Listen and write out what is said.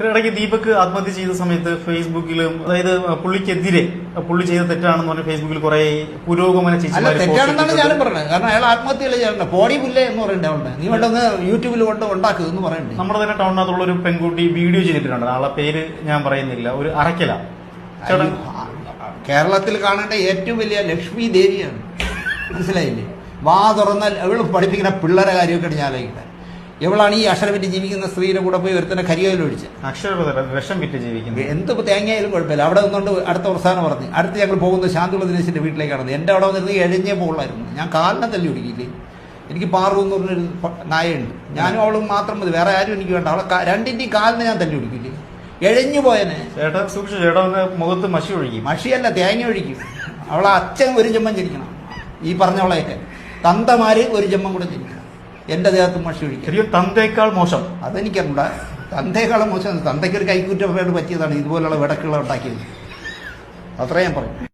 ഇടയ്ക്ക് ദീപക് ആത്മഹത്യ ചെയ്ത സമയത്ത് ഫേസ്ബുക്കിലും അതായത് പുള്ളിക്കെതിരെ പുള്ളി ചെയ്ത തെറ്റാണെന്ന് പറഞ്ഞ ഫേസ്ബുക്കിൽ കുറെ പുരോഗമന തെറ്റാണെന്നാണ് ഞാനും പറഞ്ഞത്. കാരണം അയാൾ ആത്മഹത്യകൾ ചെയ്യണ്ട പോടി പുല്ലേ എന്ന് പറയണ്ടേ അവളുടെ നീ വേണ്ടൊന്ന് യൂട്യൂബിൽ കൊണ്ട് ഉണ്ടാക്കുക എന്ന് പറയണ്ടേ. നമ്മുടെ തന്നെ ടൗണിനകത്തുള്ള ഒരു പെൺകുട്ടി വീഡിയോ ചെയ്തിട്ടുണ്ട്. ആളെ പേര് ഞാൻ പറയുന്നില്ല. ഒരു അറക്കല കേരളത്തിൽ കാണേണ്ട ഏറ്റവും വലിയ ലക്ഷ്മി ദേവിയാണ്. മനസ്സിലായില്ലേ? വാ തുറന്നാൽ അവള് പഠിപ്പിക്കുന്ന പിള്ളേരെ കാര്യമൊക്കെയാണ് ഞാൻ ആലോചിക്കുന്നത്. എവളാണ് ഈ അക്ഷരം വിറ്റ് ജീവിക്കുന്ന സ്ത്രീയുടെ കൂടെ പോയി ഒരുത്തന്നെ കരിയോയിലൊഴിച്ച് വിഷം വിറ്റ് ജീവിക്കുന്നത്. എന്തിപ്പോൾ തേങ്ങയായാലും കുഴപ്പമില്ല. അവിടെ നിന്നുകൊണ്ട് അടുത്ത പ്രസ്ഥാനം പറഞ്ഞു. അടുത്ത് ഞങ്ങൾ പോകുന്നത് ശാന്തുള്ള ദിനേശിന്റെ വീട്ടിലേക്കാണ്. എൻ്റെ അവിടെ വന്നിരുന്ന് എഴഞ്ഞേ പോകുള്ളായിരുന്നു. ഞാൻ കാലിനെ തല്ലി ഒടിക്കില്ലേ. എനിക്ക് പാറു എന്ന് പറഞ്ഞൊരു നായുണ്ട്. ഞാനും അവളും മാത്രം മതി, വേറെ ആരും എനിക്ക് വേണ്ട. അവളെ രണ്ടിൻ്റെയും കാലിനെ ഞാൻ തല്ലി ഒടിക്കില്ലേ. എഴഞ്ഞു പോയനെ. ചേട്ടാ സൂക്ഷിച്ചു, ചേട്ടാ മുഖത്ത് മഷി ഒഴിക്കും. മഷിയല്ല, തേങ്ങ ഒഴിക്കും. അവളെ അച്ഛൻ ഒരു ജന്മം ജനിക്കണം. ഈ പറഞ്ഞവളെയൊക്കെ തന്തമാര് ഒരു ജന്മം കൂടെ ജനിക്കണം. എന്റെ ദേഹത്ത് മഷി ഒഴിക്കും. തന്തേക്കാൾ മോശം അതെനിക്കറിഞ്ഞൂടാ. തന്തേക്കാളും മോശം. തന്തയ്ക്കൊരു കൈക്കുറ്റം പറ്റിയതാണ് ഇതുപോലുള്ള വിടക്കുകൾ ഉണ്ടാക്കിയത്. അത്രയും ഞാൻ പറയും.